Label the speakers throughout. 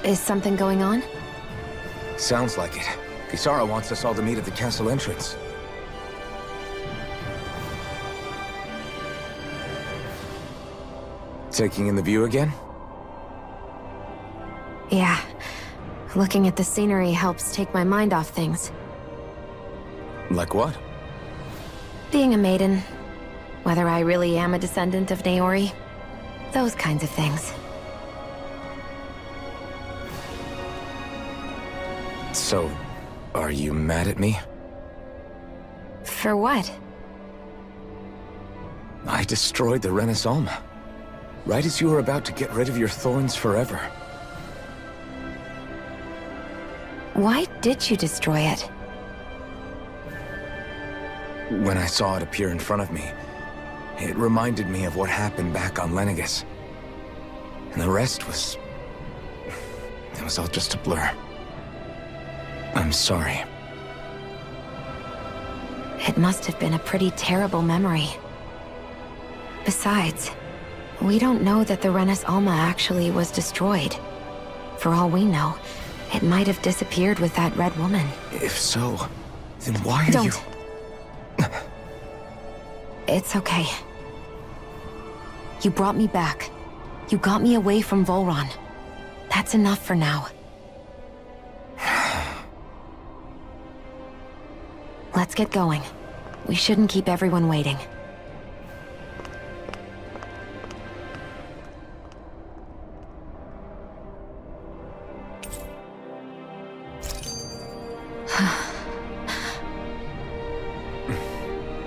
Speaker 1: Is something going on?
Speaker 2: Sounds like it. Kisara wants us all to meet at the castle entrance. Taking in the view again?
Speaker 1: Yeah. Looking at the scenery helps take my mind off things.
Speaker 2: Like what?
Speaker 1: Being a maiden. Whether I really am a descendant of Naori. Those kinds of things.
Speaker 2: So, are you mad at me?
Speaker 1: For what?
Speaker 2: I destroyed the Renaissance. Right as you were about to get rid of your thorns forever.
Speaker 1: Why did you destroy it?
Speaker 2: When I saw it appear in front of me, it reminded me of what happened back on Lenegis. And the rest was... it was all just a blur. I'm sorry.
Speaker 1: It must have been a pretty terrible memory. Besides, we don't know that the Renaissance actually was destroyed. For all we know, it might have disappeared with that red woman.
Speaker 2: If so, then why are you...
Speaker 1: Don't. It's okay. You brought me back. You got me away from Volron. That's enough for now. Let's get going. We shouldn't keep everyone waiting.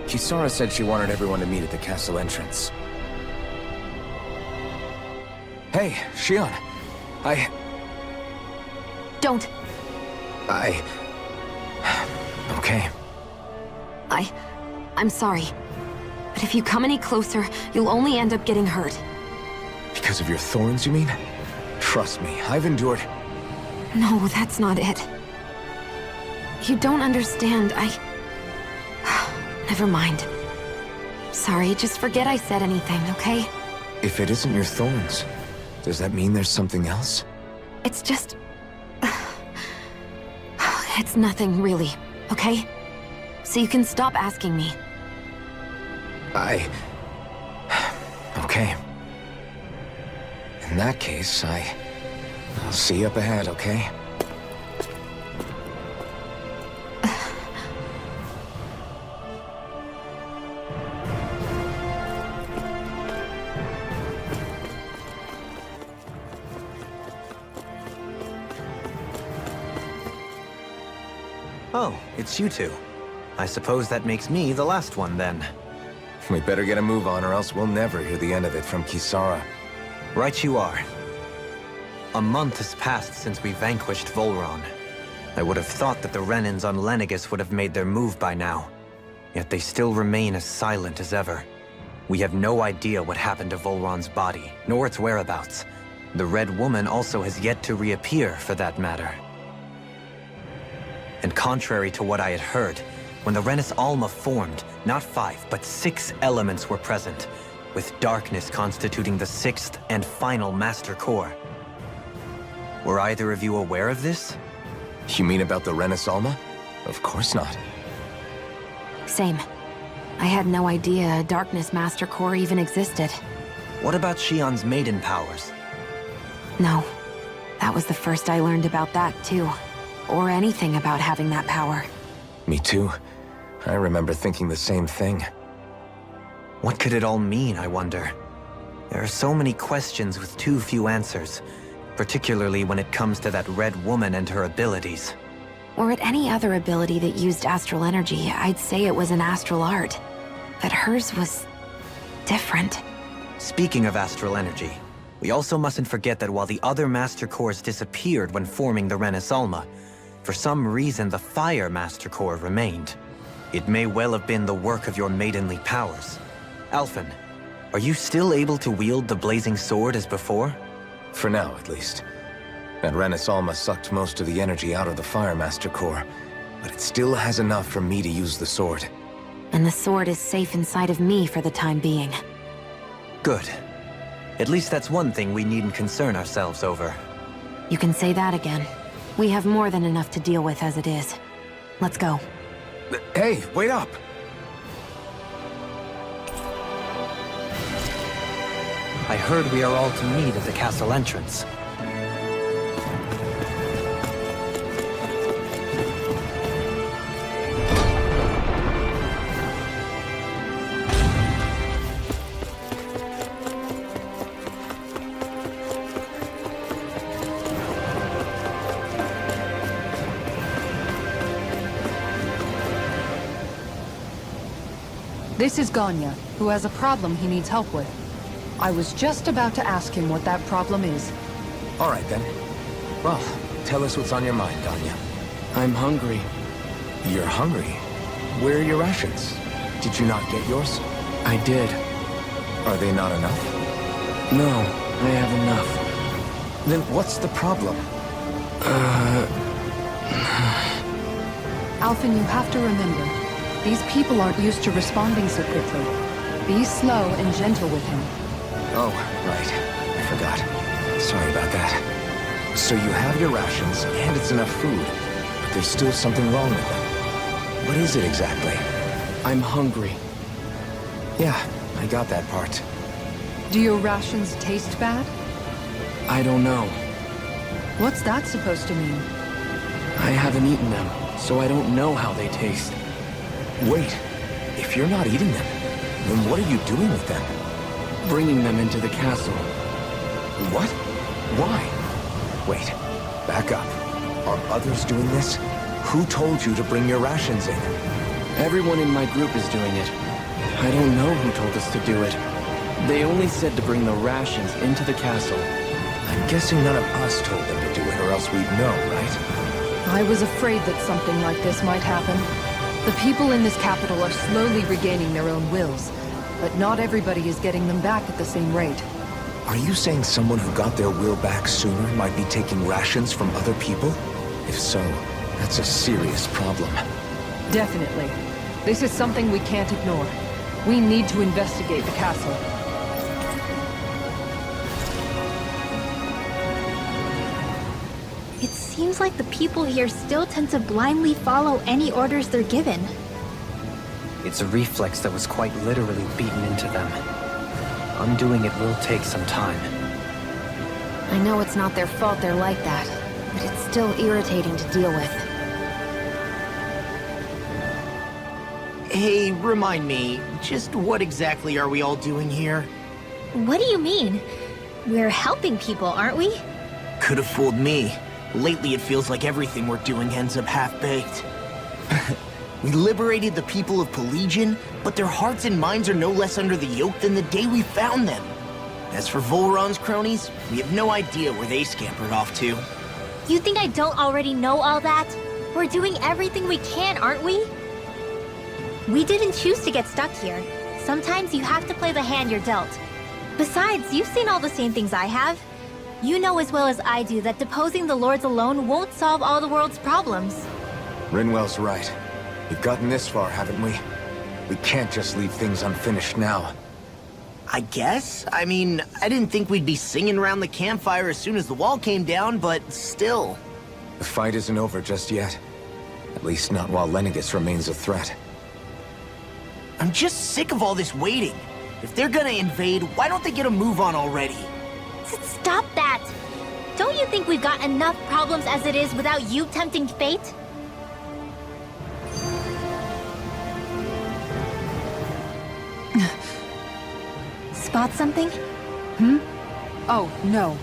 Speaker 2: Kisara said she wanted everyone to meet at the castle entrance. Hey, Shion.
Speaker 1: Don't!
Speaker 2: Okay.
Speaker 1: I'm sorry. But if you come any closer, you'll only end up getting hurt.
Speaker 2: Because of your thorns, you mean? Trust me, I've endured...
Speaker 1: No, that's not it. You don't understand, Never mind. Sorry, just forget I said anything, okay?
Speaker 2: If it isn't your thorns, does that mean there's something else?
Speaker 1: It's just... It's nothing, really, okay? So you can stop asking me.
Speaker 2: Okay. In that case, I'll see you up ahead, okay?
Speaker 3: Oh, it's you two. I suppose that makes me the last one, then.
Speaker 2: We better get a move on, or else we'll never hear the end of it from Kisara.
Speaker 3: Right you are. A month has passed since we vanquished Volron. I would have thought that the Renins on Lenegis would have made their move by now. Yet they still remain as silent as ever. We have no idea what happened to Volron's body, nor its whereabouts. The Red Woman also has yet to reappear, for that matter. And contrary to what I had heard, when the Renaissance formed, not 5, but 6 elements were present, with darkness constituting the 6th and final Master Core. Were either of you aware of this?
Speaker 2: You mean about the Renaissance? Of course not.
Speaker 1: Same. I had no idea a Darkness Master Core even existed.
Speaker 3: What about Shion's maiden powers?
Speaker 1: No. That was the first I learned about that, too. Or anything about having that power.
Speaker 2: Me too. I remember thinking the same thing.
Speaker 3: What could it all mean, I wonder? There are so many questions with too few answers, particularly when it comes to that Red Woman and her abilities.
Speaker 1: Or at any other ability that used astral energy, I'd say it was an astral art. But hers was... different.
Speaker 3: Speaking of astral energy, we also mustn't forget that while the other Master Cores disappeared when forming the Renaissance, for some reason the Fire Master Core remained. It may well have been the work of your maidenly powers. Alphen, are you still able to wield the blazing sword as before?
Speaker 2: For now, at least. That Renaissance sucked most of the energy out of the Fire Master Core, but it still has enough for me to use the sword.
Speaker 1: And the sword is safe inside of me for the time being.
Speaker 3: Good. At least that's one thing we needn't concern ourselves over.
Speaker 1: You can say that again. We have more than enough to deal with as it is. Let's go.
Speaker 2: Hey, wait up!
Speaker 3: I heard we are all to meet at the castle entrance.
Speaker 4: This is Ganya, who has a problem he needs help with. I was just about to ask him what that problem is.
Speaker 2: All right, then. Well, tell us what's on your mind, Dahna.
Speaker 5: I'm hungry.
Speaker 2: You're hungry? Where are your rations? Did you not get yours?
Speaker 5: I did.
Speaker 2: Are they not enough?
Speaker 5: No, I have enough.
Speaker 2: Then what's the problem?
Speaker 4: Alphen, you have to remember, these people aren't used to responding so quickly. Be slow and gentle with him.
Speaker 2: Oh, right. I forgot. Sorry about that. So you have your rations, and it's enough food, but there's still something wrong with them. What is it exactly?
Speaker 5: I'm hungry.
Speaker 2: Yeah, I got that part.
Speaker 4: Do your rations taste bad?
Speaker 5: I don't know.
Speaker 4: What's that supposed to mean?
Speaker 5: I haven't eaten them, so I don't know how they taste.
Speaker 2: Wait, if you're not eating them, then what are you doing with them?
Speaker 5: Bringing them into the castle.
Speaker 2: What? Why? Wait, back up. Are others doing this? Who told you to bring your rations in?
Speaker 5: Everyone in my group is doing it. I don't know who told us to do it. They only said to bring the rations into the castle.
Speaker 2: I'm guessing none of us told them to do it, or else we'd know, right?
Speaker 4: I was afraid that something like this might happen. The people in this capital are slowly regaining their own wills, but not everybody is getting them back at the same rate.
Speaker 2: Are you saying someone who got their will back sooner might be taking rations from other people? If so, that's a serious problem.
Speaker 4: Definitely. This is something we can't ignore. We need to investigate the castle.
Speaker 6: It seems like the people here still tend to blindly follow any orders they're given.
Speaker 3: It's a reflex that was quite literally beaten into them. Undoing it will take some time.
Speaker 1: I know it's not their fault they're like that, but it's still irritating to deal with.
Speaker 7: Hey, remind me, just what exactly are we all doing here?
Speaker 6: What do you mean? We're helping people, aren't we?
Speaker 7: Could have fooled me. Lately it feels like everything we're doing ends up half-baked. We liberated the people of Pelegion, but their hearts and minds are no less under the yoke than the day we found them. As for Volron's cronies, we have no idea where they scampered off to.
Speaker 6: You think I don't already know all that? We're doing everything we can, aren't we? We didn't choose to get stuck here. Sometimes you have to play the hand you're dealt. Besides, you've seen all the same things I have. You know as well as I do that deposing the lords alone won't solve all the world's problems.
Speaker 2: Rinwell's right. We've gotten this far, haven't we? We can't just leave things unfinished now.
Speaker 7: I guess? I mean, I didn't think we'd be singing around the campfire as soon as the wall came down, but still.
Speaker 2: The fight isn't over just yet. At least not while Lenegis remains a threat.
Speaker 7: I'm just sick of all this waiting. If they're gonna invade, why don't they get a move on already?
Speaker 6: Stop that! Don't you think we've got enough problems as it is without you tempting fate? Spot something?
Speaker 4: Oh, no.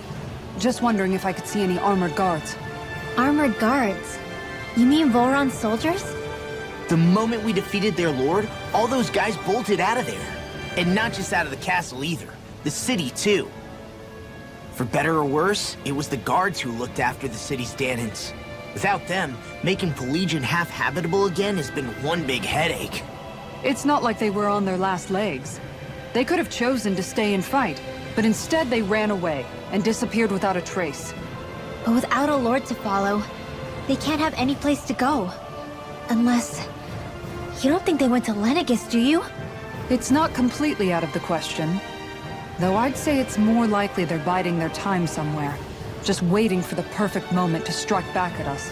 Speaker 4: Just wondering if I could see any armored guards.
Speaker 6: Armored guards? You mean Volron's soldiers?
Speaker 7: The moment we defeated their lord, all those guys bolted out of there. And not just out of the castle either. The city, too. For better or worse, it was the guards who looked after the city's Dahnans. Without them, making Pelegion half-habitable again has been one big headache.
Speaker 4: It's not like they were on their last legs. They could have chosen to stay and fight, but instead they ran away and disappeared without a trace.
Speaker 6: But without a lord to follow, they can't have any place to go. Unless... You don't think they went to Lenegis, do you?
Speaker 4: It's not completely out of the question. Though I'd say it's more likely they're biding their time somewhere. just waiting for the perfect moment to strike back at us.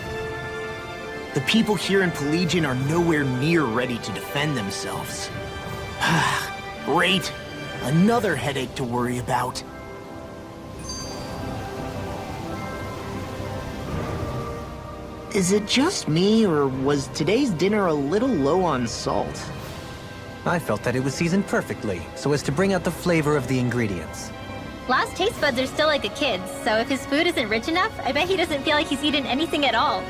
Speaker 7: The people here in Pelagian are nowhere near ready to defend themselves. Great. Another headache to worry about. Is it just me, or was today's dinner a little low on salt?
Speaker 3: I felt that it was seasoned perfectly, so as to bring out the flavor of the ingredients.
Speaker 6: Last taste buds are still like a kid's, so if his food isn't rich enough, I bet he doesn't feel like he's eaten anything at all.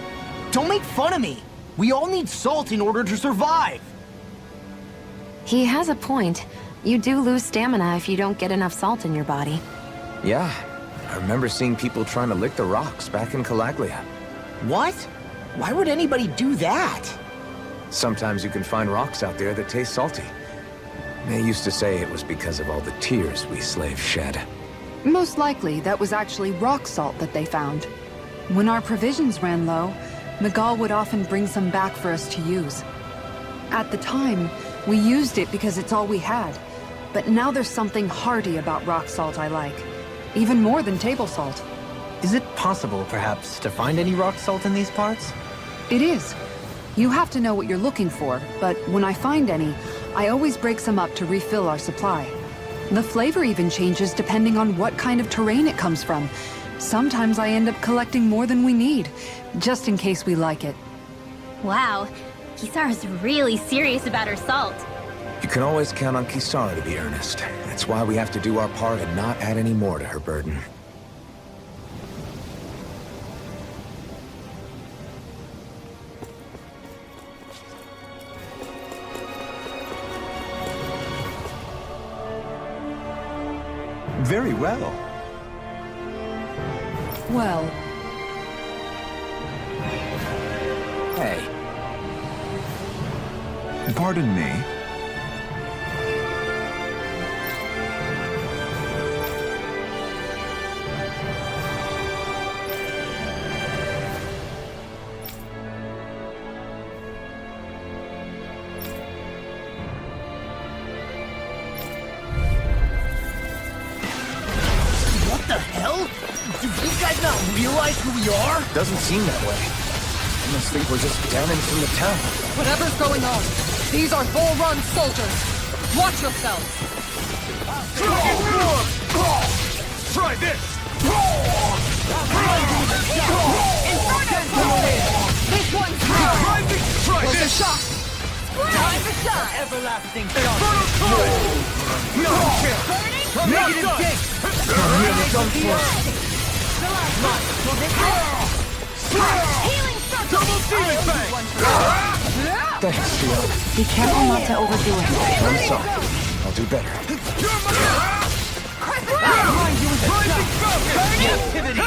Speaker 7: Don't make fun of me! We all need salt in order to survive!
Speaker 1: He has a point. You do lose stamina if you don't get enough salt in your body.
Speaker 2: Yeah, I remember seeing people trying to lick the rocks back in Calaglia.
Speaker 7: What? Why would anybody do that?
Speaker 2: Sometimes you can find rocks out there that taste salty. They used to say it was because of all the tears we slaves shed.
Speaker 4: Most likely, that was actually rock salt that they found. When our provisions ran low, Miguel would often bring some back for us to use. At the time, we used it because it's all we had. But now there's something hearty about rock salt I like. Even more than table salt.
Speaker 3: Is it possible, perhaps, to find any rock salt in these parts?
Speaker 4: It is. You have to know what you're looking for, but when I find any, I always break some up to refill our supply. The flavor even changes depending on what kind of terrain it comes from. Sometimes I end up collecting more than we need, just in case we like it.
Speaker 6: Wow, Kisara's really serious about her salt.
Speaker 2: You can always count on Kisara to be earnest. That's why we have to do our part and not add any more to her burden.
Speaker 3: Very well.
Speaker 4: Well,
Speaker 2: Hey,
Speaker 8: Pardon me.
Speaker 7: What the hell? Do you guys not realize who we are?
Speaker 2: doesn't seem that way. I must think we're just down in from the town.
Speaker 4: whatever's going on, these are Bull Run soldiers. Watch yourselves.
Speaker 8: Try this!
Speaker 4: This one's mine.
Speaker 8: Try
Speaker 4: Was a
Speaker 8: this!
Speaker 4: shot. Time to shine.
Speaker 3: Everlasting
Speaker 8: No chance!
Speaker 3: Negative date! Really done for.
Speaker 6: Healing circle!
Speaker 8: Double demon bang!
Speaker 2: Thanks, Theo.
Speaker 1: Be careful not to overdo it.
Speaker 2: I'm sorry. I'll do better.
Speaker 3: Activity!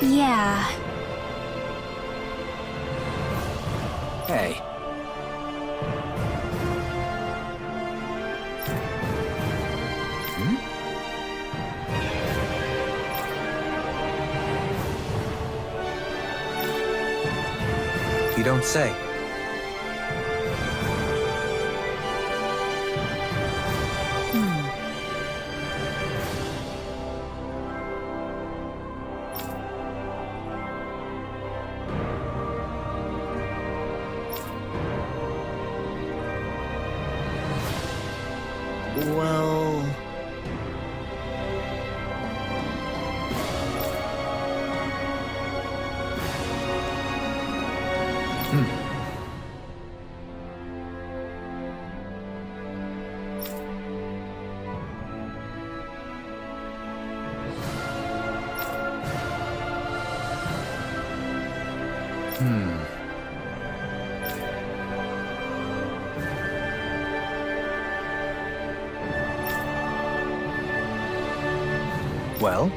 Speaker 6: Yeah.
Speaker 2: Hey.
Speaker 3: You don't say.
Speaker 7: Well...
Speaker 3: Well?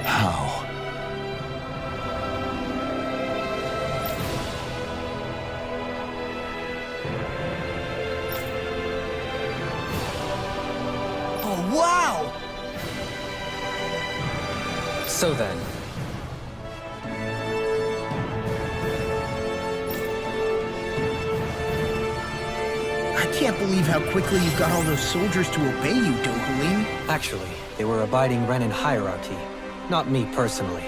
Speaker 8: How?
Speaker 7: Oh, wow!
Speaker 3: So then,
Speaker 7: I can't believe how quickly you got all those soldiers to obey you, Dohalim.
Speaker 3: actually, they were abiding Renin hierarchy, not me personally.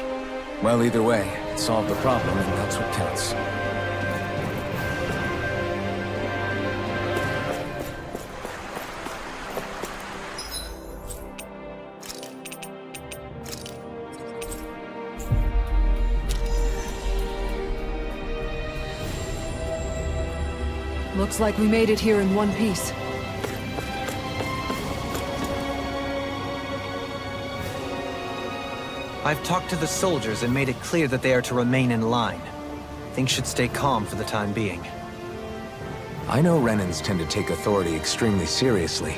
Speaker 2: Well, either way, it solved the problem, and that's what counts.
Speaker 4: Looks like we made it here in one piece.
Speaker 3: I've talked to the soldiers and made it clear that they are to remain in line. Things should stay calm for the time being.
Speaker 2: I know Renins tend to take authority extremely seriously,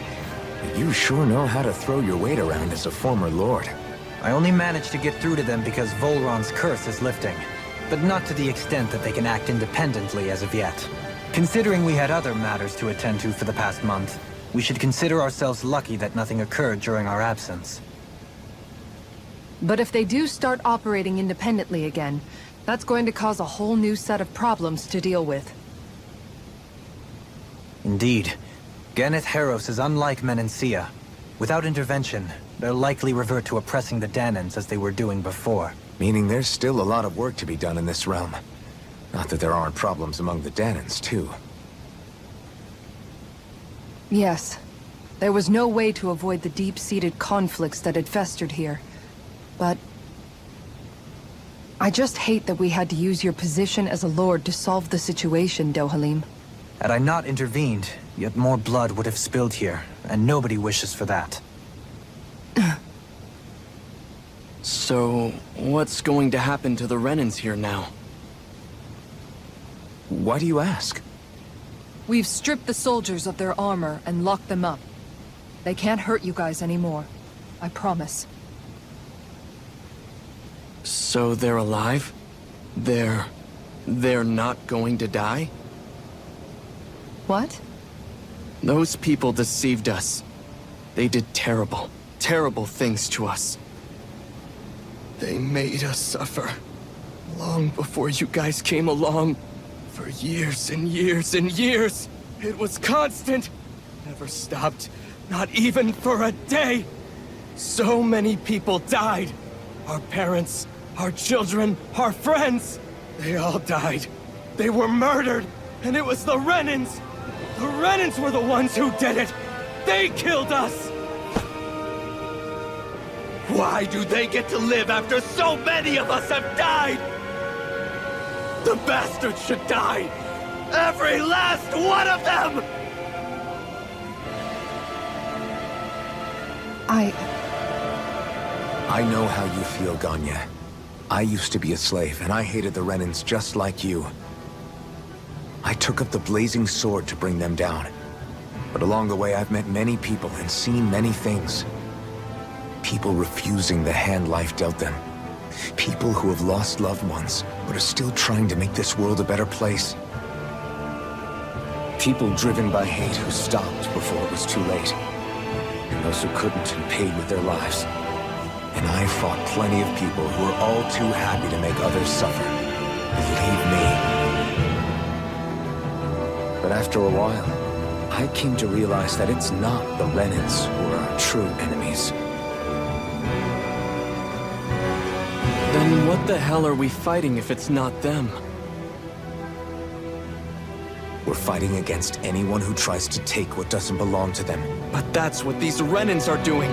Speaker 2: but you sure know how to throw your weight around as a former lord.
Speaker 3: I only managed to get through to them because Volron's curse is lifting, but not to the extent that they can act independently as of yet. Considering we had other matters to attend to for the past month, we should consider ourselves lucky that nothing occurred during our absence.
Speaker 4: But if they do start operating independently again, that's going to cause a whole new set of problems to deal with.
Speaker 3: Indeed. Ganeth Heros is unlike Menancia. Without intervention, they'll likely revert to oppressing the Dahnans as they were doing before.
Speaker 2: Meaning there's still a lot of work to be done in this realm. Not that there aren't problems among the Dahnans, too.
Speaker 4: Yes. There was no way to avoid the deep-seated conflicts that had festered here. But I just hate that we had to use your position as a lord to solve the situation, Dohalim.
Speaker 3: Had I not intervened, yet more blood would have spilled here, and nobody wishes for that.
Speaker 5: So, what's going to happen to the Renins here now?
Speaker 2: Why do you ask?
Speaker 4: We've stripped the soldiers of their armor and locked them up. They can't hurt you guys anymore. I promise.
Speaker 5: So they're alive? They're not going to die?
Speaker 4: What?
Speaker 5: Those people deceived us. They did terrible, terrible things to us. They made us suffer. Long before you guys came along. For years and years and years. It was constant. Never stopped. Not even for a day. So many people died. Our parents, our children, our friends. They all died. They were murdered. And it was the Renins. The Renins were the ones who did it. They killed us. Why do they get to live after so many of us have died? The bastards should die! Every last one of them!
Speaker 2: I know how you feel, Ganya. I used to be a slave, and I hated the Renins just like you. I took up the blazing sword to bring them down. But along the way, I've met many people and seen many things. People refusing the hand life dealt them. People who have lost loved ones, but are still trying to make this world a better place. People driven by hate who stopped before it was too late. And those who couldn't and paid with their lives. And I fought plenty of people who were all too happy to make others suffer. Believe me. But after a while, I came to realize that it's not the Renins who are our true enemies.
Speaker 5: Then what the hell are we fighting if it's not them?
Speaker 2: We're fighting against anyone who tries to take what doesn't belong to them.
Speaker 5: But that's what these Renins are doing.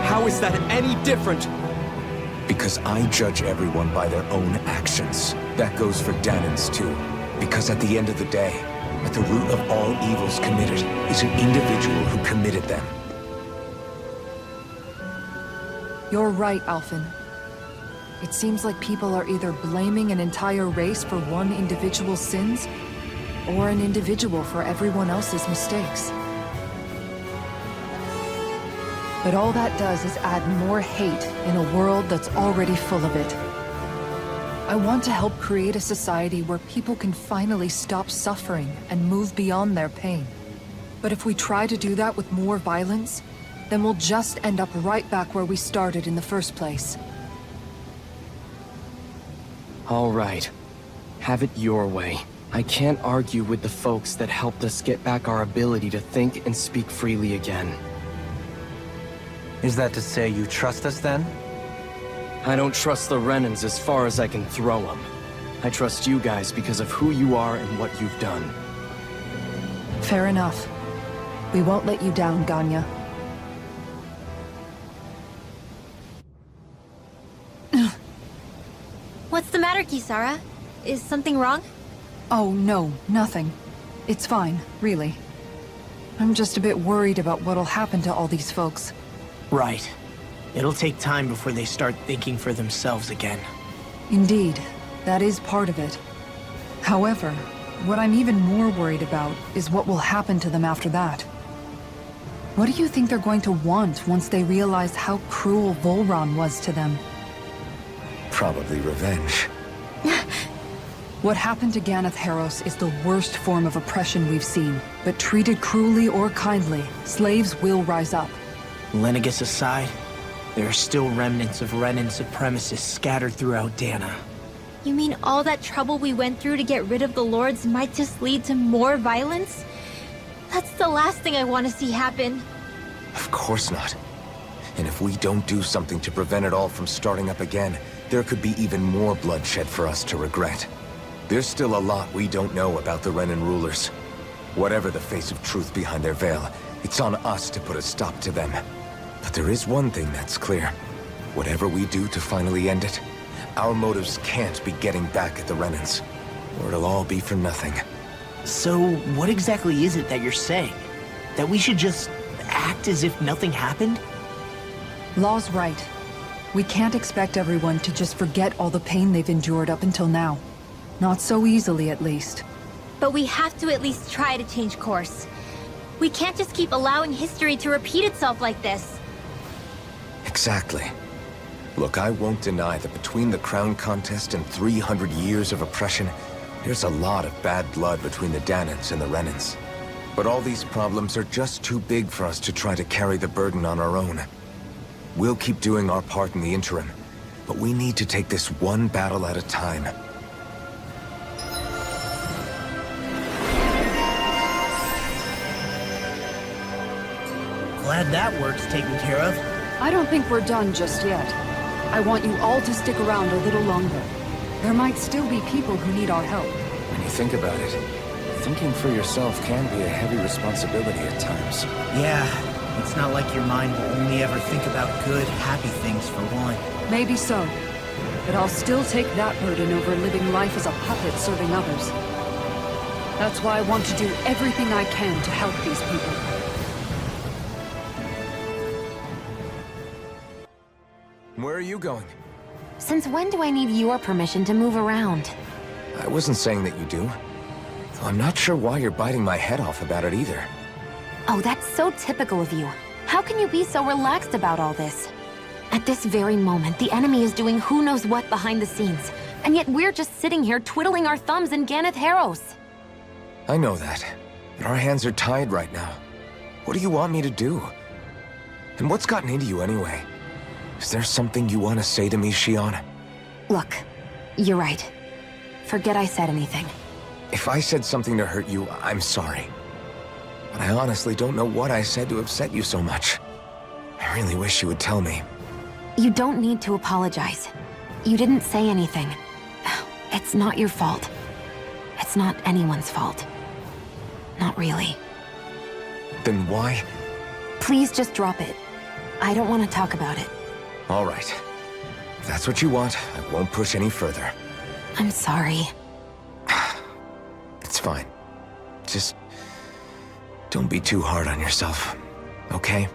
Speaker 5: How is that any different?
Speaker 2: Because I judge everyone by their own actions. That goes for Dahnans too. Because at the end of the day, at the root of all evils committed is an individual who committed them.
Speaker 4: You're right, Alphen. It seems like people are either blaming an entire race for one individual's sins, or an individual for everyone else's mistakes. But all that does is add more hate in a world that's already full of it. I want to help create a society where people can finally stop suffering and move beyond their pain. But if we try to do that with more violence, then we'll just end up right back where we started in the first place.
Speaker 5: All right. Have it your way. I can't argue with the folks that helped us get back our ability to think and speak freely again.
Speaker 3: Is that to say you trust us then?
Speaker 5: I don't trust the Renans as far as I can throw them. I trust you guys because of who you are and what you've done.
Speaker 4: Fair enough. We won't let you down, Ganya.
Speaker 6: What's the matter, Kisara? Is something wrong?
Speaker 4: Oh, no, nothing. It's fine, really. I'm just a bit worried about what'll happen to all these folks.
Speaker 7: Right. It'll take time before they start thinking for themselves again.
Speaker 4: Indeed, that is part of it. However, what I'm even more worried about is what will happen to them after that. What do you think they're going to want once they realize how cruel Volron was to them?
Speaker 2: Probably revenge.
Speaker 4: What happened to Ganeth Haros is the worst form of oppression we've seen, but treated cruelly or kindly, slaves will rise up.
Speaker 7: Lenegis aside, there are still remnants of Renan supremacists scattered throughout Dahna.
Speaker 6: You mean all that trouble we went through to get rid of the Lords might just lead to more violence? That's the last thing I want to see happen.
Speaker 2: Of course not. And if we don't do something to prevent it all from starting up again, there could be even more bloodshed for us to regret. There's still a lot we don't know about the Renan rulers. Whatever the face of truth behind their veil, it's on us to put a stop to them. But there is one thing that's clear. Whatever we do to finally end it, our motives can't be getting back at the Renans, or it'll all be for nothing.
Speaker 7: So, what exactly is it that you're saying? That we should just act as if nothing happened?
Speaker 4: Law's right. We can't expect everyone to just forget all the pain they've endured up until now. Not so easily, at least.
Speaker 6: But we have to at least try to change course. We can't just keep allowing history to repeat itself like this.
Speaker 2: Exactly. Look, I won't deny that between the crown contest and 300 years of oppression, there's a lot of bad blood between the Dahnans and the Renans. But all these problems are just too big for us to try to carry the burden on our own. We'll keep doing our part in the interim, but we need to take this one battle at a time.
Speaker 7: Glad that work's taken care of.
Speaker 4: I don't think we're done just yet. I want you all to stick around a little longer. There might still be people who need our help.
Speaker 2: When you think about it, thinking for yourself can be a heavy responsibility at times.
Speaker 7: Yeah, it's not like your mind will only ever think about good, happy things for one.
Speaker 4: Maybe so. But I'll still take that burden over living life as a puppet serving others. That's why I want to do everything I can to help these people.
Speaker 2: Where are you going?
Speaker 1: Since when do I need your permission to move around?
Speaker 2: I wasn't saying that you do. I'm not sure why you're biting my head off about it either.
Speaker 1: Oh, that's so typical of you. How can you be so relaxed about all this? At this very moment, the enemy is doing who knows what behind the scenes. And yet we're just sitting here twiddling our thumbs in Ganeth Haros.
Speaker 2: I know that. But our hands are tied right now. What do you want me to do? And what's gotten into you anyway? Is there something you want to say to me, Shion?
Speaker 1: Look, you're right. Forget I said anything.
Speaker 2: If I said something to hurt you, I'm sorry. But I honestly don't know what I said to upset you so much. I really wish you would tell me.
Speaker 1: You don't need to apologize. You didn't say anything. It's not your fault. It's not anyone's fault. Not really.
Speaker 2: Then why?
Speaker 1: Please just drop it. I don't want to talk about it.
Speaker 2: All right. If that's what you want, I won't push any further.
Speaker 1: I'm sorry.
Speaker 2: It's fine. Just don't be too hard on yourself, okay?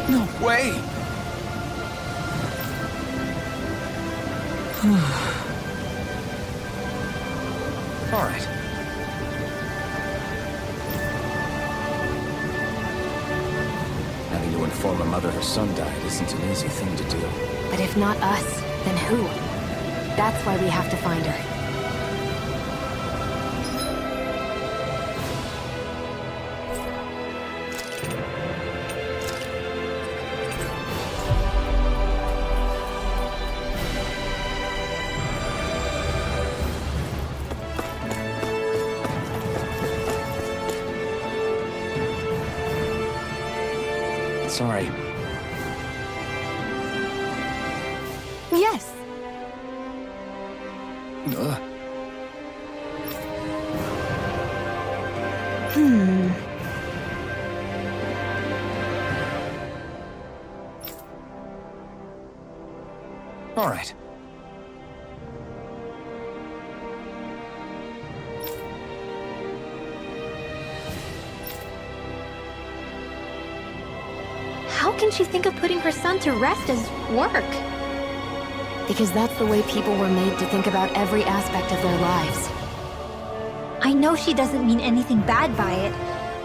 Speaker 2: No way! All right. telling a mother her son died isn't an easy thing to do.
Speaker 1: But if not us, then who? That's why we have to find her.
Speaker 2: Sorry.
Speaker 1: Yes.
Speaker 2: Ugh. All right.
Speaker 6: How can she think of putting her son to rest as work?
Speaker 1: Because that's the way people were made to think about every aspect of their lives.
Speaker 6: I know she doesn't mean anything bad by it.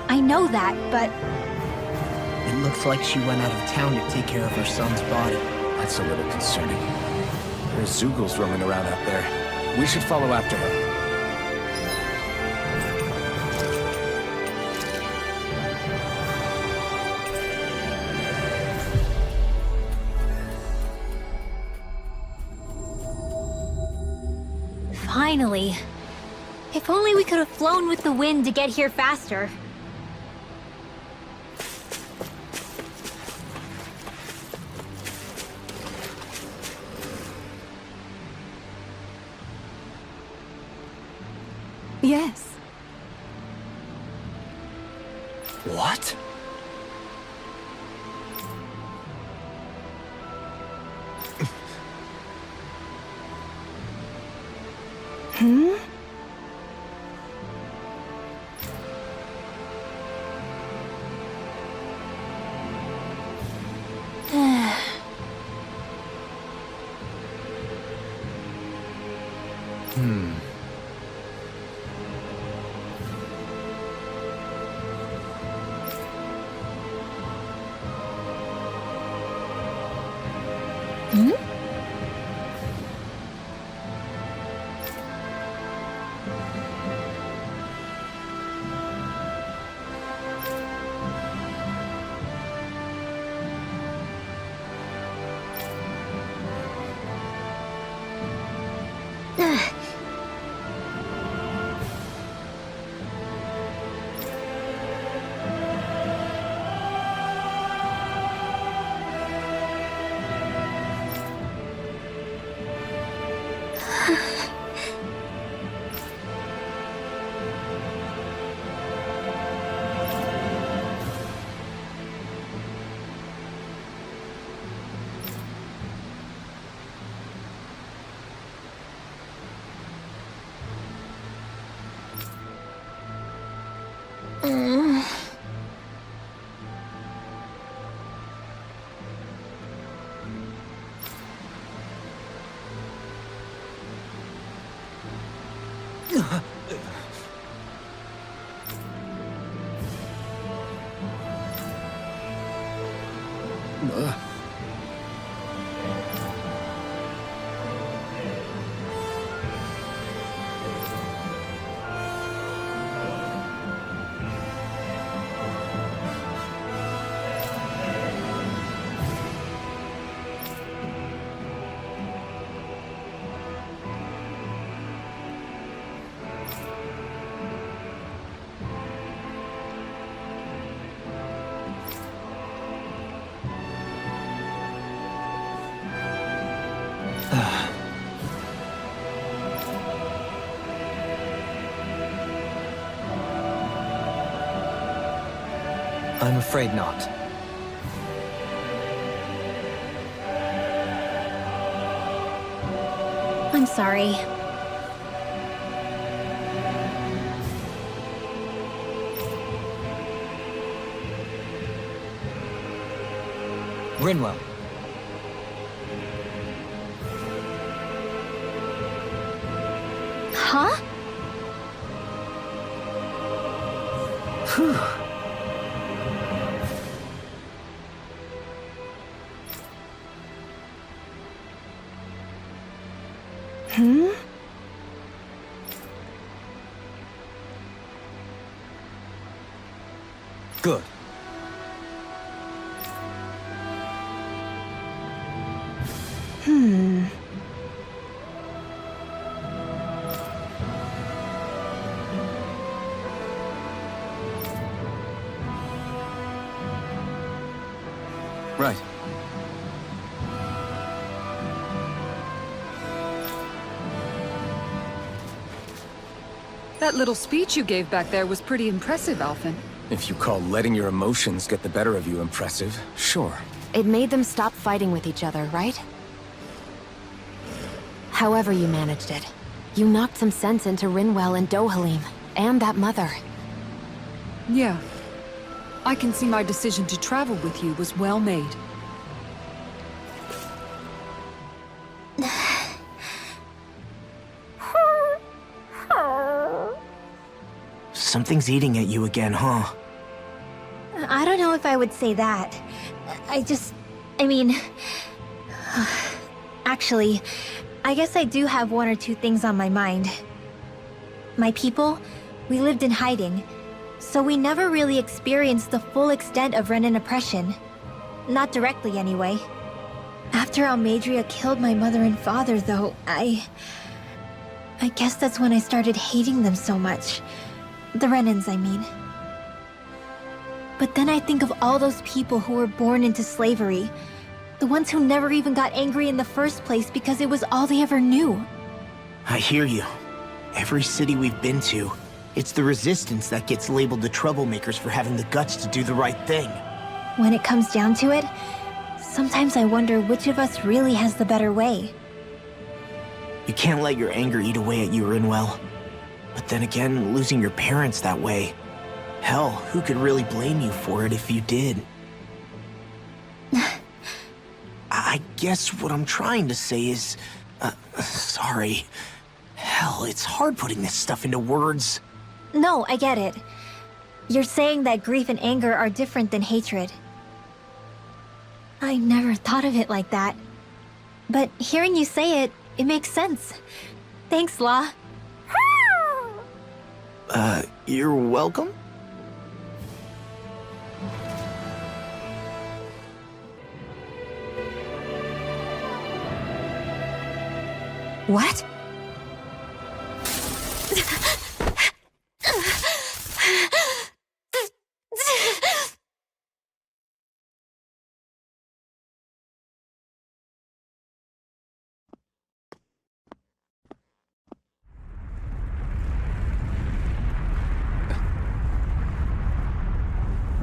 Speaker 6: I know that, but
Speaker 7: It looks like she went out of town to take care of her son's body.
Speaker 2: That's a little concerning. There's Zoogles roaming around out there. We should follow after her.
Speaker 6: finally. If only we could have flown with the wind to get here faster.
Speaker 4: Yes.
Speaker 5: What?
Speaker 4: Hmm?
Speaker 3: I'm afraid not.
Speaker 6: I'm sorry.
Speaker 3: Rinwell.
Speaker 6: Huh?
Speaker 3: Good.
Speaker 2: Right.
Speaker 4: That little speech you gave back there was pretty impressive, Alphen.
Speaker 2: If you call letting your emotions get the better of you impressive, sure.
Speaker 1: It made them stop fighting with each other, right? However you managed it, you knocked some sense into Rinwell and Dohalim, and that mother.
Speaker 4: Yeah. I can see my decision to travel with you was well made.
Speaker 7: Something's eating at you again, huh?
Speaker 6: I don't know if I would say that. I mean... Actually, I guess I do have one or two things on my mind. My people, we lived in hiding, so we never really experienced the full extent of Renan oppression. Not directly, anyway. After Almadria killed my mother and father, though, I guess that's when I started hating them so much. The Renans, I mean. But then I think of all those people who were born into slavery. The ones who never even got angry in the first place because it was all they ever knew.
Speaker 7: I hear you. Every city we've been to, it's the Resistance that gets labeled the troublemakers for having the guts to do the right thing.
Speaker 6: When it comes down to it, sometimes I wonder which of us really has the better way.
Speaker 7: You can't let your anger eat away at you, Rinwell. But then again, losing your parents that way... Hell, who could really blame you for it if you did? I guess what I'm trying to say is... sorry. Hell, it's hard putting this stuff into words.
Speaker 6: No, I get it. You're saying that grief and anger are different than hatred. I never thought of it like that. But hearing you say it, it makes sense. Thanks, Law.
Speaker 7: You're welcome?
Speaker 1: What?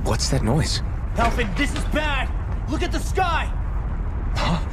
Speaker 2: What's that noise?
Speaker 7: Alphen, this is bad! Look at the sky!
Speaker 2: Huh?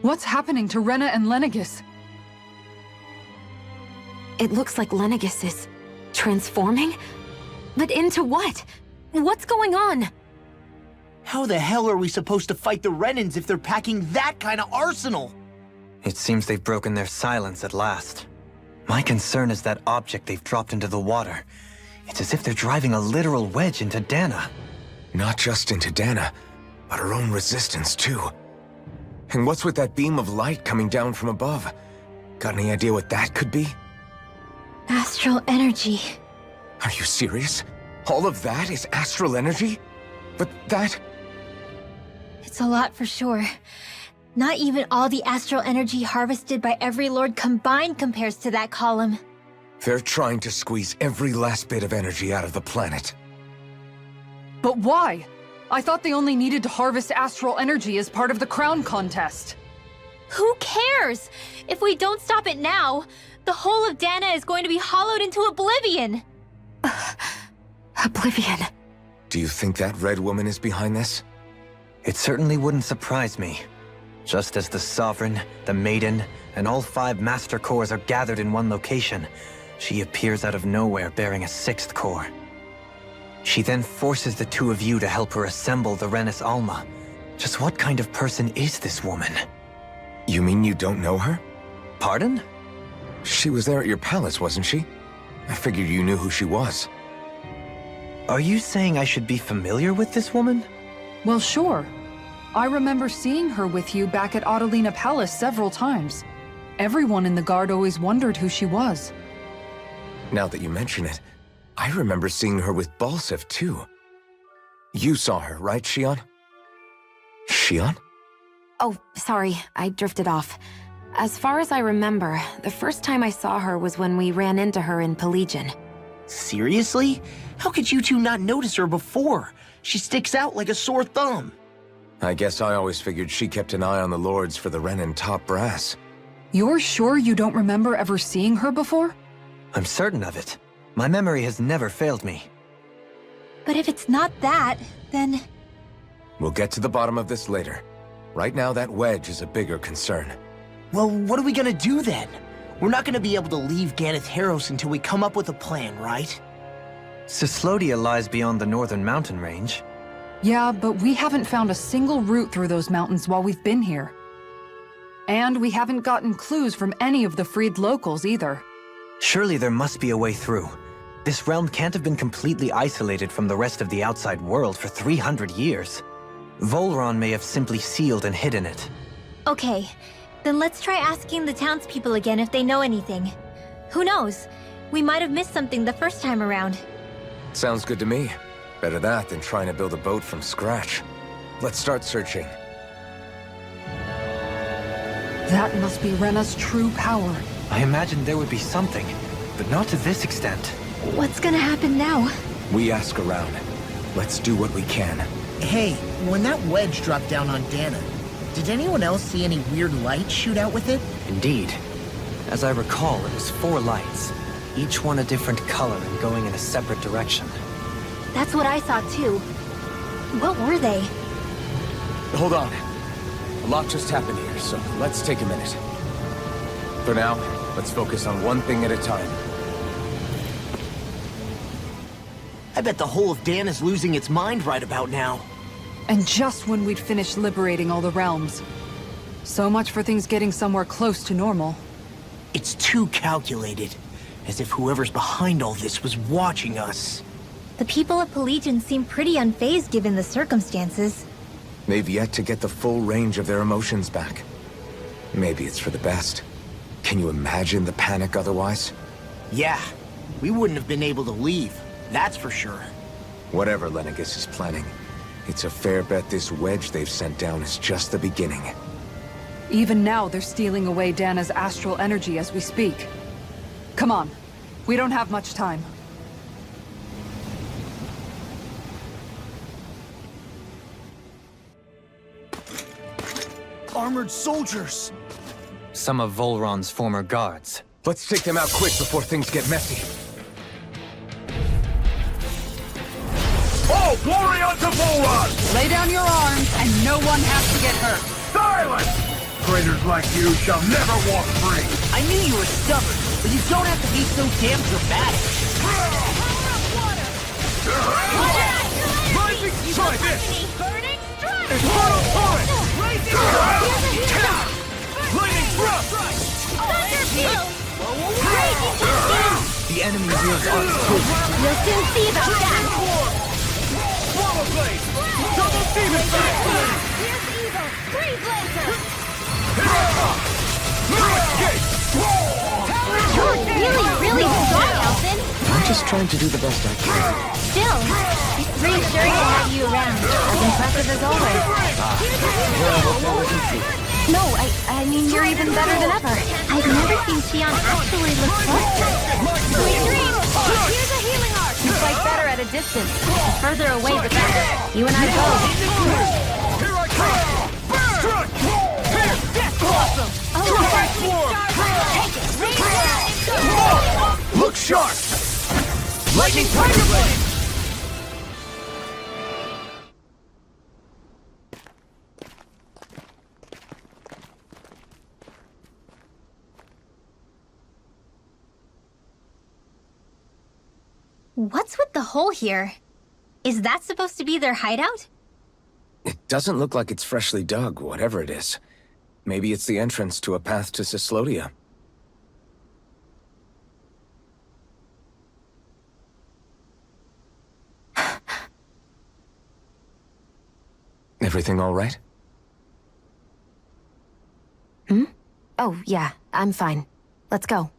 Speaker 4: What's happening to Rena and Lenegis?
Speaker 1: It looks like Lenegis is transforming? But into what? What's going on?
Speaker 7: How the hell are we supposed to fight the Renans if they're packing that kind of arsenal?
Speaker 3: It seems they've broken their silence at last. My concern is that object they've dropped into the water. It's as if they're driving a literal wedge into Dahna.
Speaker 2: Not just into Dahna, but her own resistance, too. And what's with that beam of light coming down from above? Got any idea what that could be?
Speaker 6: Astral energy.
Speaker 2: Are you serious? All of that is astral energy? But that...
Speaker 6: It's a lot for sure. Not even all the astral energy harvested by every lord combined compares to that column.
Speaker 2: They're trying to squeeze every last bit of energy out of the planet.
Speaker 4: But why? I thought they only needed to harvest astral energy as part of the crown contest.
Speaker 6: Who cares? If we don't stop it now, the whole of Dahna is going to be hollowed into oblivion!
Speaker 1: Oblivion.
Speaker 2: Do you think that red woman is behind this?
Speaker 3: It certainly wouldn't surprise me. Just as the Sovereign, the Maiden, and all 5 Master Cores are gathered in one location, she appears out of nowhere bearing a 6th core. She then forces the 2 of you to help her assemble the Renis Alma. Just what kind of person is this woman?
Speaker 2: You mean you don't know her?
Speaker 3: Pardon?
Speaker 2: She was there at your palace, wasn't she? I figured you knew who she was.
Speaker 3: Are you saying I should be familiar with this woman?
Speaker 4: Well, sure. I remember seeing her with you back at Adelina Palace several times. Everyone in the guard always wondered who she was.
Speaker 2: Now that you mention it, I remember seeing her with Balsif, too. You saw her, right, Xion? Xion?
Speaker 1: Oh, sorry, I drifted off. As far as I remember, the first time I saw her was when we ran into her in Pelagian.
Speaker 7: Seriously? How could you two not notice her before? She sticks out like a sore thumb.
Speaker 2: I guess I always figured she kept an eye on the lords for the Renin top brass.
Speaker 4: You're sure you don't remember ever seeing her before?
Speaker 3: I'm certain of it. My memory has never failed me.
Speaker 6: But if it's not that, then...
Speaker 2: We'll get to the bottom of this later. Right now, that wedge is a bigger concern.
Speaker 7: Well, what are we gonna do then? We're not gonna be able to leave Ganeth Heros until we come up with a plan, right?
Speaker 3: Cyslodia lies beyond the northern mountain range.
Speaker 4: Yeah, but we haven't found a single route through those mountains while we've been here. And we haven't gotten clues from any of the freed locals either.
Speaker 3: Surely there must be a way through. This realm can't have been completely isolated from the rest of the outside world for 300 years. Volron may have simply sealed and hidden it.
Speaker 6: Okay, then let's try asking the townspeople again if they know anything. Who knows? We might have missed something the first time around.
Speaker 2: Sounds good to me. Better that than trying to build a boat from scratch. Let's start searching.
Speaker 4: That must be Rena's true power.
Speaker 3: I imagined there would be something, but not to this extent.
Speaker 6: What's gonna happen now?
Speaker 2: We ask around. Let's do what we can.
Speaker 7: Hey, when that wedge dropped down on Dahna, did anyone else see any weird light shoot out with it?
Speaker 3: Indeed. As I recall, it was 4 lights, each one a different color and going in a separate direction.
Speaker 6: That's what I saw too. What were they?
Speaker 2: Hold on. A lot just happened here, so let's take a minute. For now, let's focus on one thing at a time.
Speaker 7: I bet the whole of Dahna's losing its mind right about now.
Speaker 4: And just when we'd finished liberating all the realms. So much for things getting somewhere close to normal.
Speaker 7: It's too calculated. As if whoever's behind all this was watching us.
Speaker 6: The people of Pelagian seem pretty unfazed given the circumstances.
Speaker 2: They've yet to get the full range of their emotions back. Maybe it's for the best. Can you imagine the panic otherwise?
Speaker 7: Yeah, we wouldn't have been able to leave, that's for sure.
Speaker 2: Whatever Lenegis is planning, it's a fair bet this wedge they've sent down is just the beginning.
Speaker 4: Even now, they're stealing away Dahna's astral energy as we speak. Come on. We don't have much time.
Speaker 8: Armored soldiers!
Speaker 3: Some of Volron's former guards.
Speaker 2: Let's take them out quick before things get messy.
Speaker 8: All glory unto Volron!
Speaker 4: Lay down your arms, and no one has to get hurt.
Speaker 8: Silence! Traitors like you shall never walk free!
Speaker 7: I knew you were stubborn, but you don't have to be so damn dramatic.
Speaker 8: Rising, try this!
Speaker 6: Burning strike!
Speaker 8: Eternal torrent!
Speaker 6: Lightning
Speaker 8: Lightning thrust!
Speaker 6: Thunder field! Raging tornado!
Speaker 7: The
Speaker 3: enemy wields arts too.
Speaker 6: You'll soon see about that!
Speaker 8: Swallow blade! Double demon blade!
Speaker 6: Here's evil! Three blazers! You're really strong, Elfin!
Speaker 2: I'm just trying to do the best I can.
Speaker 6: Still, it's reassuring to have you around. As impressive as always.
Speaker 1: No, I mean, you're even better than ever.
Speaker 6: I've never seen Xion actually look trusted. Sweet dreams! Here's a healing art!
Speaker 1: You fight better at a distance. The further away, the better. You and I both.
Speaker 8: Here I come! Strike! Here! Death blossom! Look sharp! Lightning tiger blade!
Speaker 6: What's with the hole here? Is that supposed to be their hideout?
Speaker 2: It doesn't look like it's freshly dug, whatever it is. Maybe it's the entrance to a path to Cyslodia. Everything all right?
Speaker 1: Oh, yeah, I'm fine. Let's go.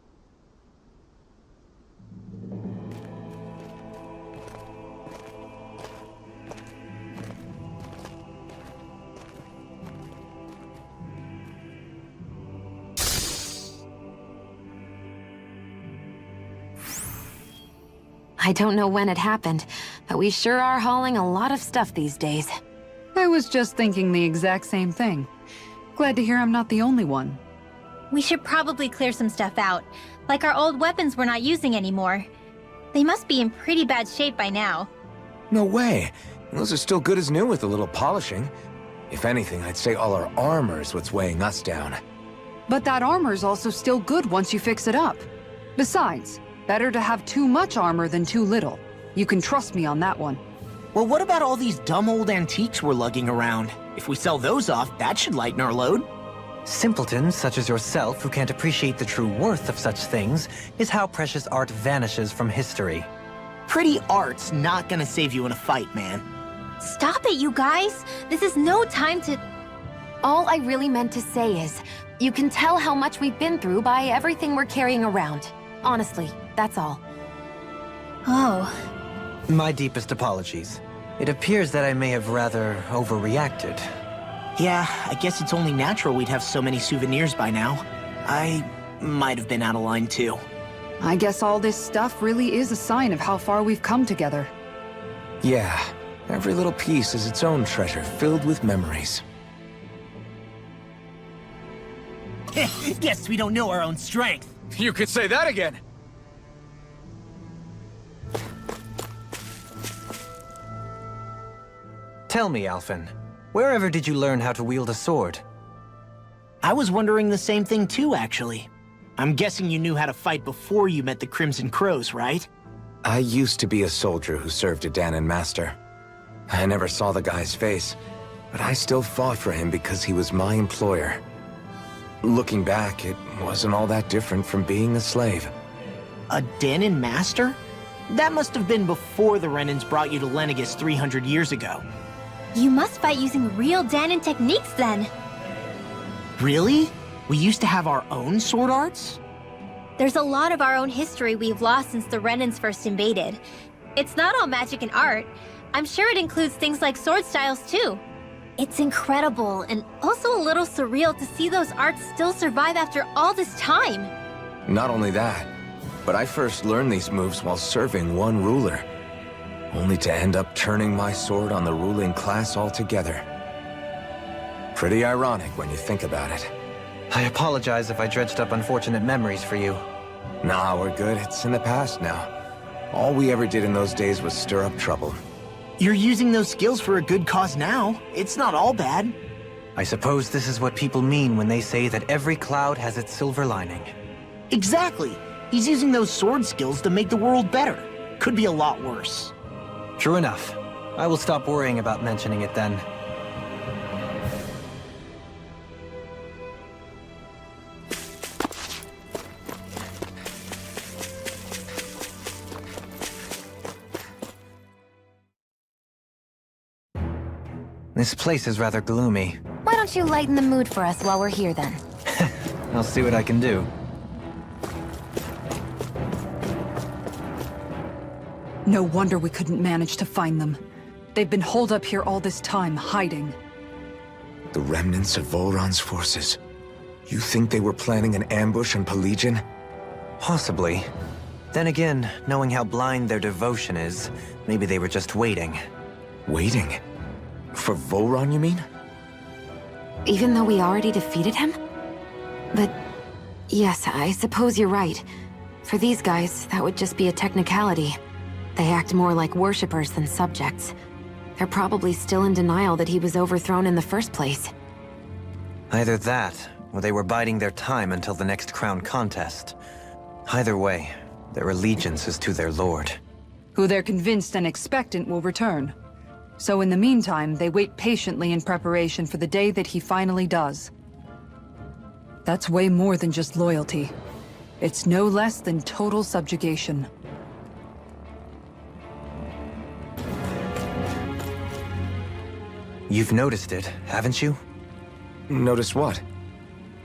Speaker 1: I don't know when it happened, but we sure are hauling a lot of stuff these days.
Speaker 4: I was just thinking the exact same thing. Glad to hear I'm not the only one.
Speaker 6: We should probably clear some stuff out. Like our old weapons we're not using anymore. They must be in pretty bad shape by now.
Speaker 2: No way. Those are still good as new with a little polishing. If anything, I'd say all our armor is what's weighing us down.
Speaker 4: But that armor's also still good once you fix it up. Besides, better to have too much armor than too little. You can trust me on that one.
Speaker 7: Well, what about all these dumb old antiques we're lugging around? If we sell those off, that should lighten our load.
Speaker 3: Simpletons such as yourself who can't appreciate the true worth of such things is how precious art vanishes from history.
Speaker 7: Pretty art's not gonna save you in a fight, man.
Speaker 6: Stop it, you guys! This is no time to...
Speaker 1: All I really meant to say is, you can tell how much we've been through by everything we're carrying around. Honestly, that's all.
Speaker 6: Oh.
Speaker 3: My deepest apologies. It appears that I may have rather overreacted.
Speaker 7: Yeah, I guess it's only natural we'd have so many souvenirs by now. I might have been out of line too.
Speaker 4: I guess all this stuff really is a sign of how far we've come together.
Speaker 2: Yeah, every little piece is its own treasure filled with memories.
Speaker 7: Guess we don't know our own strength.
Speaker 5: You could say that again!
Speaker 3: Tell me, Alphen, wherever did you learn how to wield a sword?
Speaker 7: I was wondering the same thing too, actually. I'm guessing you knew how to fight before you met the Crimson Crows, right?
Speaker 2: I used to be a soldier who served a Dahna master. I never saw the guy's face, but I still fought for him because he was my employer. Looking back, it wasn't all that different from being a slave.
Speaker 7: A Dahnan master? That must have been before the Renans brought you to Lenegis 300 years ago.
Speaker 6: You must fight using real Dahnan techniques then.
Speaker 7: Really? We used to have our own sword arts?
Speaker 6: There's a lot of our own history we've lost since the Renans first invaded. It's not all magic and art. I'm sure it includes things like sword styles too. It's incredible and also a little surreal to see those arts still survive after all this time.
Speaker 2: Not only that, but I first learned these moves while serving one ruler, only to end up turning my sword on the ruling class altogether. Pretty ironic when you think about it.
Speaker 3: I apologize if I dredged up unfortunate memories for you.
Speaker 2: Nah, we're good. It's in the past now. All we ever did in those days was stir up trouble.
Speaker 7: You're using those skills for a good cause now. It's not all bad.
Speaker 3: I suppose this is what people mean when they say that every cloud has its silver lining.
Speaker 7: Exactly. He's using those sword skills to make the world better. Could be a lot worse.
Speaker 3: True enough. I will stop worrying about mentioning it then. This place is rather gloomy.
Speaker 1: Why don't you lighten the mood for us while we're here then?
Speaker 3: I'll see what I can do.
Speaker 4: No wonder we couldn't manage to find them. They've been holed up here all this time, hiding.
Speaker 2: The remnants of Volron's forces. You think they were planning an ambush on Pelegion?
Speaker 3: Possibly. Then again, knowing how blind their devotion is, maybe they were just waiting.
Speaker 2: Waiting? For Volron, you mean?
Speaker 1: Even though we already defeated him? But yes, I suppose you're right. For these guys, that would just be a technicality. They act more like worshippers than subjects. They're probably still in denial that he was overthrown in the first place.
Speaker 3: Either that, or they were biding their time until the next crown contest. Either way, their allegiance is to their lord.
Speaker 4: Who they're convinced and expectant will return. So in the meantime, they wait patiently in preparation for the day that he finally does. That's way more than just loyalty. It's no less than total subjugation.
Speaker 3: You've noticed it, haven't you?
Speaker 2: Notice what?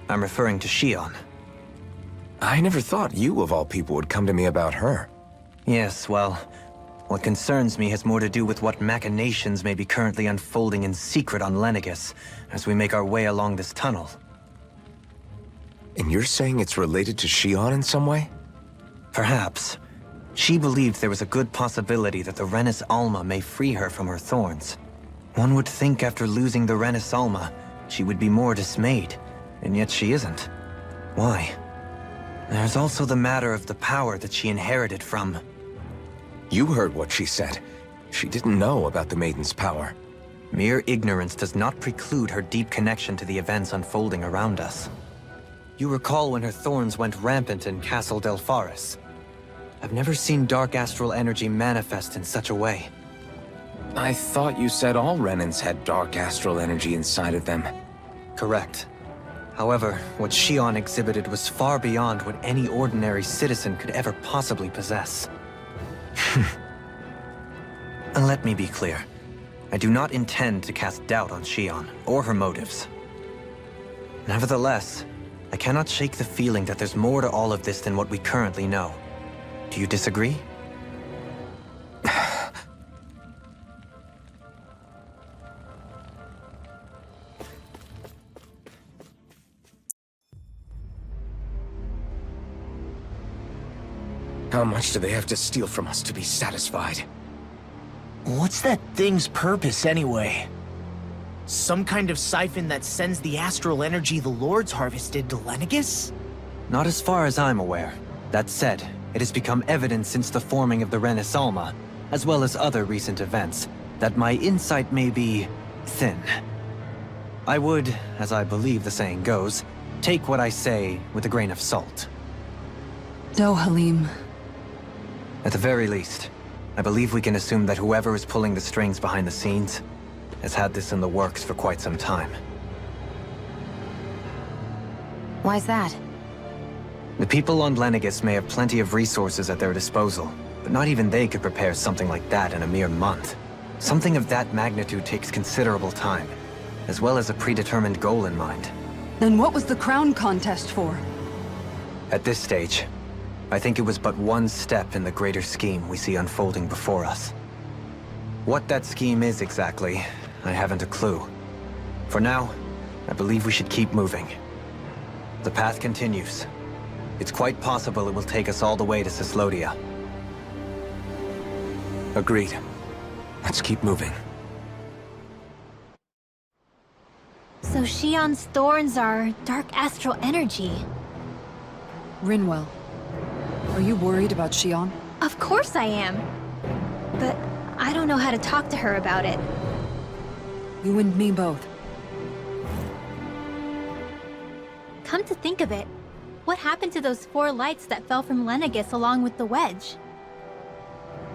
Speaker 3: I'm referring to Shion.
Speaker 2: I never thought you, of all people, would come to me about her.
Speaker 3: Yes, well, what concerns me has more to do with what machinations may be currently unfolding in secret on Lenegis as we make our way along this tunnel.
Speaker 2: And you're saying it's related to Shion in some way?
Speaker 3: Perhaps. She believed there was a good possibility that the Renis Alma may free her from her thorns. One would think after losing the Renis Alma, she would be more dismayed, and yet she isn't. Why? There's also the matter of the power that she inherited from...
Speaker 2: You heard what she said. She didn't know about the Maiden's power.
Speaker 3: Mere ignorance does not preclude her deep connection to the events unfolding around us. You recall when her thorns went rampant in Castle Delpharis. I've never seen dark astral energy manifest in such a way.
Speaker 2: I thought you said all Renans had dark astral energy inside of them.
Speaker 3: Correct. However, what Shion exhibited was far beyond what any ordinary citizen could ever possibly possess. And let me be clear. I do not intend to cast doubt on Shion, or her motives. Nevertheless, I cannot shake the feeling that there's more to all of this than what we currently know. Do you disagree?
Speaker 2: How much do they have to steal from us to be satisfied?
Speaker 7: What's that thing's purpose, anyway? Some kind of siphon that sends the astral energy the Lords harvested to Lenegis?
Speaker 3: Not as far as I'm aware. That said, it has become evident since the forming of the Renis Alma, as well as other recent events, that my insight may be... thin. I would, as I believe the saying goes, take what I say with a grain of salt.
Speaker 4: No, Halim.
Speaker 3: At the very least, I believe we can assume that whoever is pulling the strings behind the scenes has had this in the works for quite some time.
Speaker 1: Why's that?
Speaker 3: The people on Lenegis may have plenty of resources at their disposal, but not even they could prepare something like that in a mere month. Something of that magnitude takes considerable time, as well as a predetermined goal in mind.
Speaker 4: Then what was the crown contest for?
Speaker 3: At this stage, I think it was but one step in the greater scheme we see unfolding before us. What that scheme is exactly, I haven't a clue. For now, I believe we should keep moving. The path continues. It's quite possible it will take us all the way to Cyslodia.
Speaker 2: Agreed. Let's keep moving.
Speaker 6: So Shion's thorns are dark astral energy.
Speaker 4: Rinwell, are you worried about Shion?
Speaker 6: Of course I am. But I don't know how to talk to her about it.
Speaker 4: You and me both.
Speaker 6: Come to think of it, what happened to those 4 lights that fell from Lenegis along with the wedge?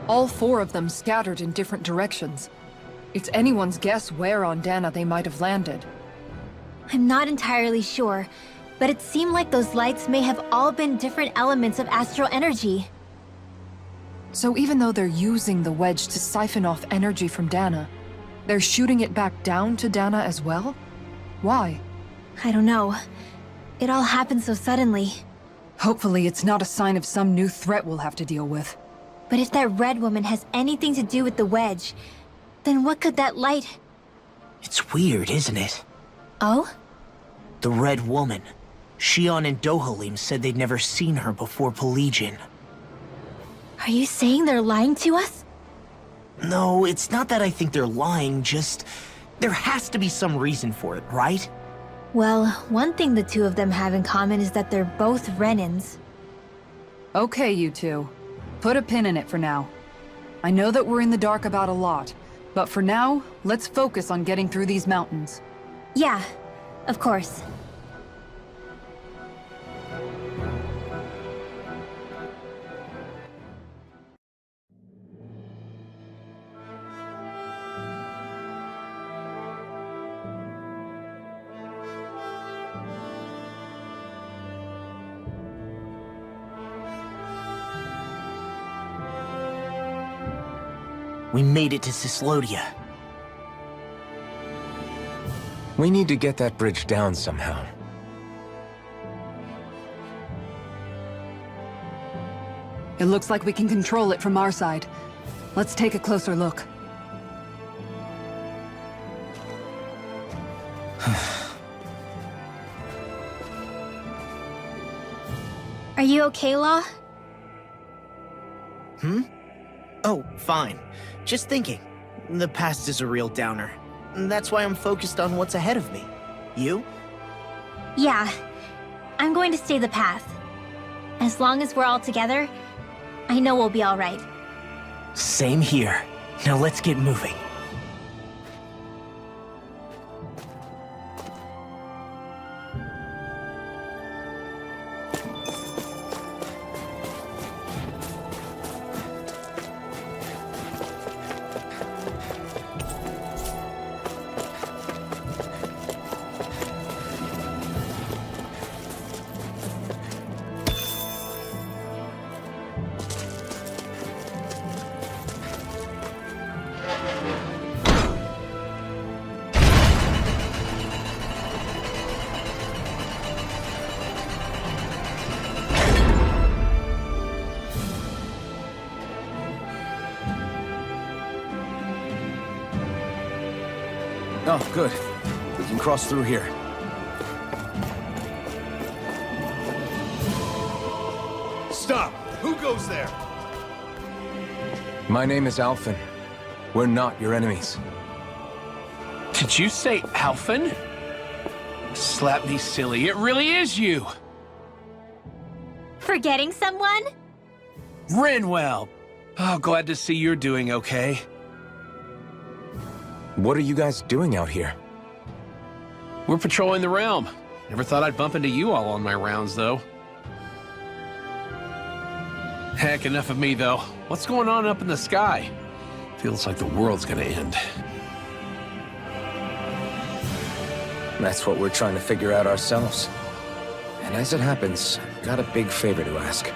Speaker 4: All 4 of them scattered in different directions. It's anyone's guess where on Dahna they might have landed.
Speaker 6: I'm not entirely sure, but it seemed like those lights may have all been different elements of astral energy.
Speaker 4: So even though they're using the wedge to siphon off energy from Dahna, They're shooting it back down to Dahna as well? Why?
Speaker 6: I don't know. It all happened so suddenly.
Speaker 4: Hopefully it's not a sign of some new threat we'll have to deal with.
Speaker 6: But if that red woman has anything to do with the wedge, then what could that light...
Speaker 7: It's weird, isn't it?
Speaker 6: Oh?
Speaker 7: The Red Woman. Shion and Dohalim said they'd never seen her before Pelegion.
Speaker 6: Are you saying they're lying to us?
Speaker 7: No, it's not that I think they're lying, just... There has to be some reason for it, right?
Speaker 6: Well, one thing the two of them have in common is that they're both Renins.
Speaker 4: Okay, you two. Put a pin in it for now. I know that we're in the dark about a lot, but for now, let's focus on getting through these mountains.
Speaker 6: Yeah, of course.
Speaker 7: We made it to Cislodia.
Speaker 2: We need to get that bridge down somehow.
Speaker 4: It looks like we can control it from our side. Let's take a closer look.
Speaker 6: Are you okay, Law?
Speaker 7: Oh, fine. Just thinking. The past is a real downer. That's why I'm focused on what's ahead of me. You?
Speaker 6: Yeah. I'm going to stay the path. As long as we're all together, I know we'll be all right.
Speaker 7: Same here. Now let's get moving.
Speaker 2: Oh, good. We can cross through here.
Speaker 8: Stop! Who goes there?
Speaker 2: My name is Alphen. We're not your enemies.
Speaker 9: Did you say Alphen? Slap me silly, it really is you!
Speaker 6: Forgetting someone?
Speaker 9: Rinwell! Oh, glad to see you're doing okay.
Speaker 2: What are you guys doing out here?
Speaker 9: We're patrolling the realm. Never thought I'd bump into you all on my rounds, though. Heck, enough of me, though. What's going on up in the sky? Feels like the world's gonna end.
Speaker 2: That's what we're trying to figure out ourselves. And as it happens, I've got a big favor to ask.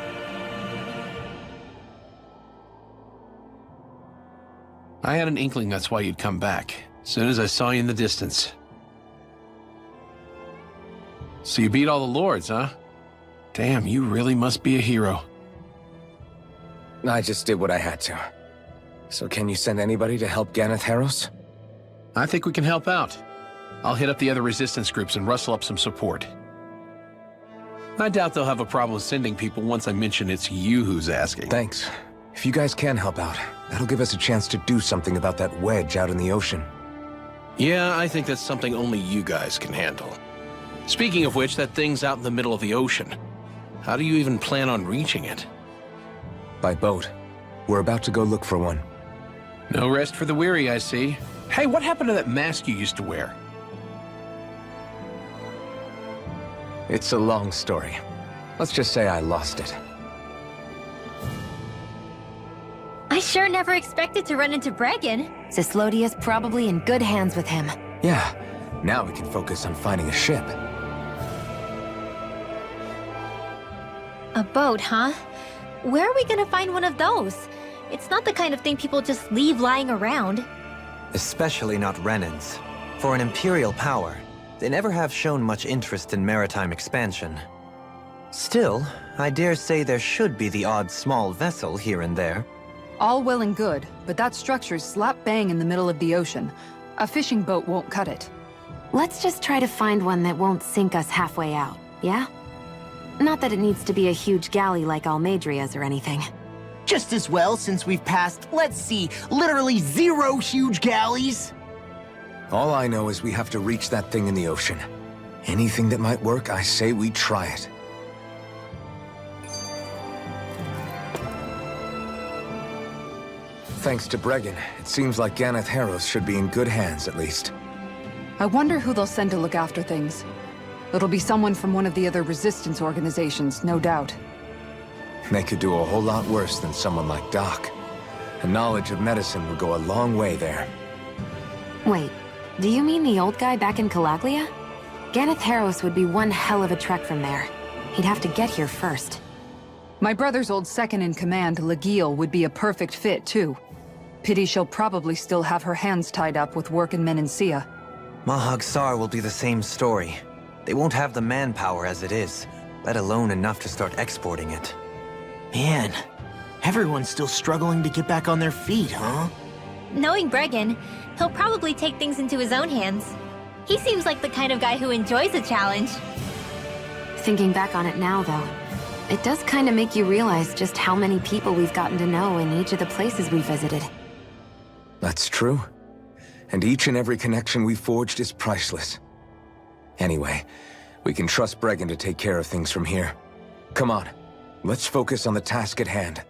Speaker 9: I had an inkling that's why you'd come back, as soon as I saw you in the distance. So you beat all the lords, huh? Damn, you really must be a hero.
Speaker 2: I just did what I had to. So can you send anybody to help Ganeth Haros?
Speaker 9: I think we can help out. I'll hit up the other resistance groups and rustle up some support. I doubt they'll have a problem sending people once I mention it's you who's asking.
Speaker 2: Thanks. If you guys can help out, that'll give us a chance to do something about that wedge out in the ocean.
Speaker 9: Yeah, I think that's something only you guys can handle. Speaking of which, that thing's out in the middle of the ocean. How do you even plan on reaching it?
Speaker 2: By boat. We're about to go look for one.
Speaker 9: No rest for the weary, I see. Hey, what happened to that mask you used to wear?
Speaker 2: It's a long story. Let's just say I lost it.
Speaker 6: I sure never expected to run into Bregan.
Speaker 1: Cislodia's probably in good hands with him.
Speaker 2: Yeah, now we can focus on finding a ship.
Speaker 6: A boat, huh? Where are we gonna find one of those? It's not the kind of thing people just leave lying around.
Speaker 3: Especially not Renins. For an Imperial power, they never have shown much interest in maritime expansion. Still, I dare say there should be the odd small vessel here and there.
Speaker 4: All well and good, but that structure's slap bang in the middle of the ocean. A fishing boat won't cut it.
Speaker 1: Let's just try to find one that won't sink us halfway out, yeah? Not that it needs to be a huge galley like Almadria's or anything.
Speaker 7: Just as well, since we've passed, let's see, literally 0 huge galleys.
Speaker 2: All I know is we have to reach that thing in the ocean. Anything that might work, I say we try it. Thanks to Bregan, it seems like Ganeth Harros should be in good hands, at least.
Speaker 4: I wonder who they'll send to look after things. It'll be someone from one of the other resistance organizations, no doubt.
Speaker 2: They could do a whole lot worse than someone like Doc. A knowledge of medicine would go a long way there.
Speaker 1: Wait, do you mean the old guy back in Calaglia? Ganeth Harros would be one hell of a trek from there. He'd have to get here first.
Speaker 4: My brother's old second-in-command, Legil, would be a perfect fit, too. Pity she'll probably still have her hands tied up with work in Menancia.
Speaker 3: Mahag Sar will be the same story. They won't have the manpower as it is, let alone enough to start exporting it.
Speaker 7: Man, everyone's still struggling to get back on their feet, huh?
Speaker 6: Knowing Bregan, he'll probably take things into his own hands. He seems like the kind of guy who enjoys a challenge.
Speaker 1: Thinking back on it now, though, it does kind of make you realize just how many people we've gotten to know in each of the places we visited.
Speaker 2: That's true. And each and every connection we forged is priceless. Anyway, we can trust Bregan to take care of things from here. Come on, let's focus on the task at hand.